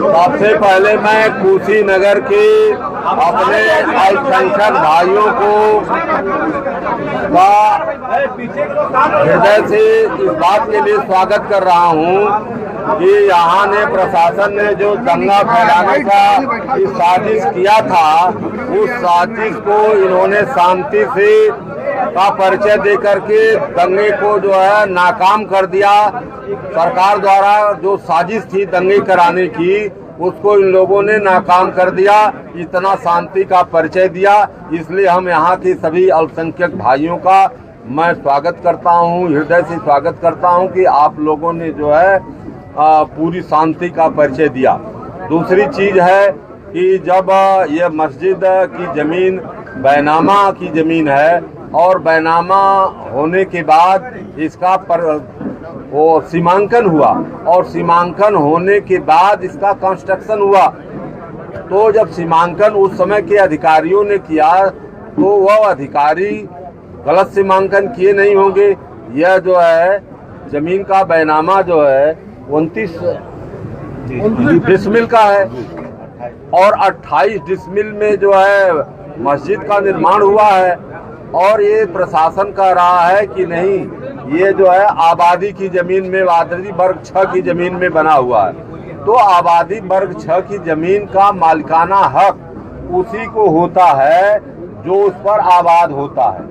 सबसे पहले मैं कुशीनगर के अपने अल्पसंख्यक भाइयों को हृदय से इस बात के लिए स्वागत कर रहा हूं कि यहाँ ने प्रशासन ने जो दंगा फैलाने का साजिश किया था, उस साजिश को इन्होंने शांति से का परिचय देकर के दंगे को जो है नाकाम कर दिया। सरकार द्वारा जो साजिश थी दंगे कराने की, उसको इन लोगों ने नाकाम कर दिया। इतना शांति का परिचय दिया, इसलिए हम यहाँ के सभी अल्पसंख्यक भाइयों का मैं स्वागत करता हूँ, हृदय से स्वागत करता हूँ कि आप लोगों ने जो है पूरी शांति का परिचय दिया। दूसरी चीज है कि जब ये मस्जिद की जमीन बैनामा की जमीन है और बैनामा होने के बाद इसका वो सीमांकन हुआ और सीमांकन होने के बाद इसका कंस्ट्रक्शन हुआ, तो जब सीमांकन उस समय के अधिकारियों ने किया तो वह अधिकारी गलत सीमांकन किए नहीं होंगे। यह जो है जमीन का बैनामा जो है 29 डिसमिल का है और 28 डिसमिल में जो है मस्जिद का निर्माण हुआ है। और ये प्रशासन कह रहा है कि नहीं, ये जो है आबादी की जमीन में, आबादी वर्ग 6 की जमीन में बना हुआ है। तो आबादी वर्ग 6 की जमीन का मालिकाना हक उसी को होता है जो उस पर आबाद होता है,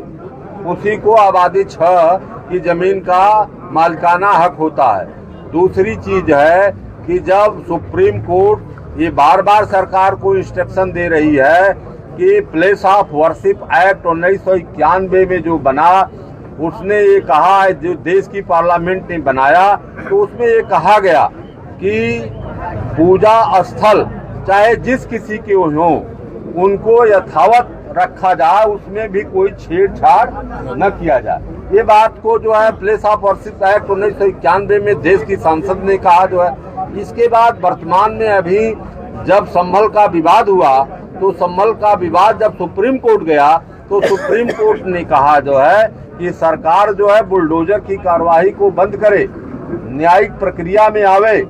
उसी को आबादी 6 की जमीन का मालिकाना हक होता है। दूसरी चीज है कि जब सुप्रीम कोर्ट ये बार बार सरकार को इंस्ट्रक्शन दे रही है कि प्लेस ऑफ वर्शिप एक्ट 1991 में जो बना, उसने ये कहा है, जो देश की पार्लियामेंट ने बनाया, तो उसमें ये कहा गया कि पूजा स्थल चाहे जिस किसी के हो उनको यथावत रखा जाए, उसमें भी कोई छेड़छाड़ न किया जाए। ये बात को जो है प्लेस ऑफ वर्शिप एक्ट 1991 में देश की संसद ने कहा जो है। इसके बाद वर्तमान में अभी जब संभल का विवाद हुआ, तो संभल का विवाद जब सुप्रीम कोर्ट गया तो सुप्रीम कोर्ट ने कहा जो है कि सरकार जो है बुलडोजर की कार्रवाई को बंद करे, न्यायिक प्रक्रिया में आवे।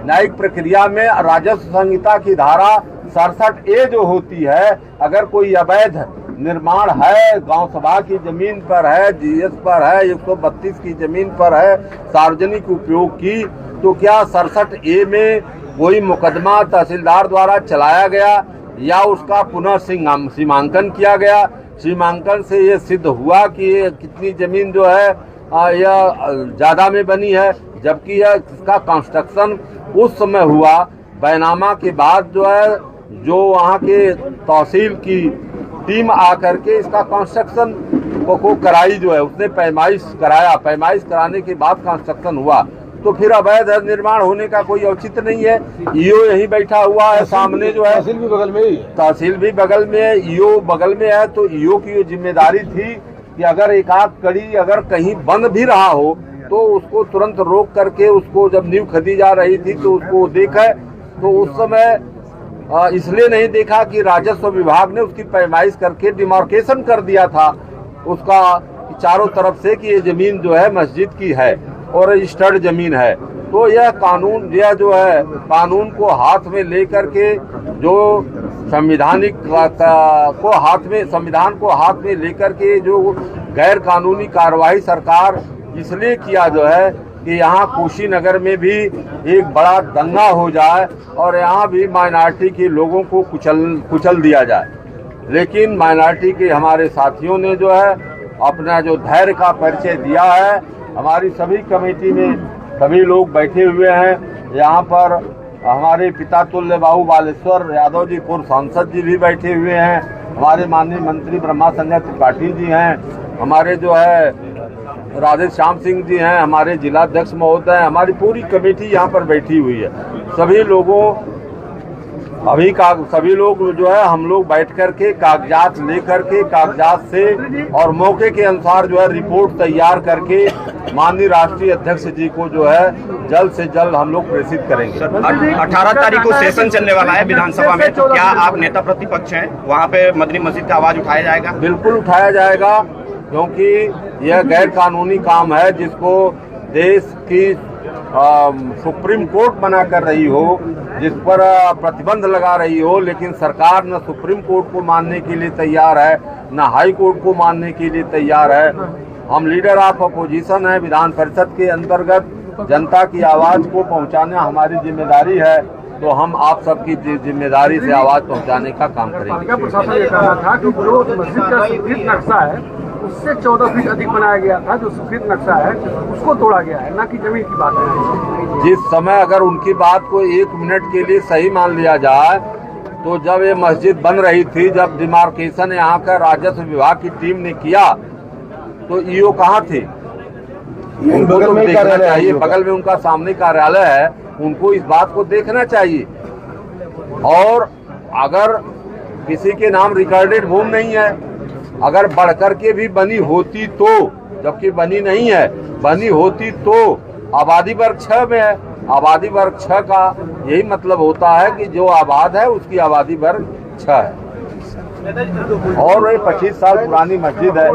न्यायिक प्रक्रिया में राजस्व संहिता की धारा 67A जो होती है, अगर कोई अवैध निर्माण है, गांव सभा की जमीन पर है, जीएस पर है, 132 की जमीन पर है, सार्वजनिक उपयोग की, तो क्या 67A में कोई मुकदमा तहसीलदार द्वारा चलाया गया या उसका पुनः सीमांकन किया गया? सीमांकन से ये सिद्ध हुआ कि ये कितनी जमीन जो है यह ज्यादा में बनी है, जबकि यह इसका कंस्ट्रक्शन उस समय हुआ बैनामा के बाद जो है, जो वहाँ के तहसील की टीम आकर के इसका कंस्ट्रक्शन को कराई जो है, उसने पैमाइश कराया, पैमाइश कराने के बाद कंस्ट्रक्शन हुआ। तो फिर अवैध निर्माण होने का कोई औचित्य नहीं है। ईओ यही बैठा हुआ है सामने जो है, तहसील भी बगल में ही है, तहसील भी बगल में है, ईओ बगल में है। तो ईओ की जिम्मेदारी थी कि अगर एक आध कड़ी अगर कहीं बंद भी रहा हो तो उसको तुरंत रोक करके, उसको जब नींव खदी जा रही थी तो उसको देखे। तो उस समय इसलिए नहीं देखा कि राजस्व विभाग ने उसकी पैमाइश करके डिमार्केशन कर दिया था उसका चारों तरफ से कि ये जमीन जो है मस्जिद की है और रजिस्टर्ड जमीन है। तो यह कानून, यह जो है कानून को हाथ में लेकर के, जो संविधान को हाथ में लेकर के जो गैर कानूनी कार्रवाई सरकार इसलिए किया जो है कि यहाँ कुशीनगर में भी एक बड़ा दंगा हो जाए और यहाँ भी माइनॉरिटी के लोगों को कुचल दिया जाए। लेकिन माइनॉरिटी के हमारे साथियों ने जो है अपना जो धैर्य का परिचय दिया है। हमारी सभी कमेटी में सभी लोग बैठे हुए हैं। यहाँ पर हमारे पिता तुल्य बाबू बालेश्वर यादव जी पूर्व सांसद जी भी बैठे हुए हैं, हमारे माननीय मंत्री ब्रह्मा संजय त्रिपाठी जी हैं, हमारे जो है राधे श्याम सिंह जी हैं, हमारे जिलाध्यक्ष महोदय, हमारी पूरी कमेटी यहाँ पर बैठी हुई है। सभी लोग जो है हम लोग बैठ कर के कागजात लेकर के, कागजात से और मौके के अनुसार जो है रिपोर्ट तैयार करके माननीय राष्ट्रीय अध्यक्ष जी को जो है जल्द से जल्द हम लोग प्रेषित करेंगे। 18 तारीख को सेशन चलने वाला है विधानसभा में, तो क्या आप नेता प्रतिपक्ष हैं, वहाँ पे मदनी मस्जिद का आवाज उठाया जाएगा? बिल्कुल उठाया जाएगा, क्योंकि यह गैर कानूनी काम है जिसको देश की सुप्रीम कोर्ट बना कर रही हो, जिस पर प्रतिबंध लगा रही हो, लेकिन सरकार न सुप्रीम कोर्ट को मानने के लिए तैयार है, न हाई कोर्ट को मानने के लिए तैयार है। हम लीडर ऑफ अपोजिशन है, विधान परिषद के अंतर्गत जनता की आवाज को पहुंचाना हमारी जिम्मेदारी है, तो हम आप सबकी जिम्मेदारी से आवाज पहुंचाने का काम करेंगे। पालिका प्रशासन ये कह रहा था कि जो मस्जिद का स्वीकृत नक्शा है उससे 14 फीट अधिक बनाया गया था, जो स्वीकृत नक्शा है उसको तोड़ा गया है, ना कि जमीन की बात है। जिस समय अगर उनकी बात को 1 मिनट के लिए सही मान लिया जाए, तो जब ये मस्जिद बन रही थी, जब डिमार्केशन यहाँ का राजस्व विभाग की टीम ने किया, तो ईओ कहाँ थे? उनको तो देखना चाहिए, बगल में उनका सामने कार्यालय है, उनको इस बात को देखना चाहिए। और अगर किसी के नाम रिकॉर्डेड भूमि नहीं है, अगर बढ़कर के भी बनी होती तो, जबकि बनी नहीं है, बनी होती तो आबादी वर्ग 6 में है। आबादी वर्ग 6 का यही मतलब होता है कि जो आबाद है उसकी आबादी वर्ग 6 है। और ये 25 साल पुरानी मस्जिद है।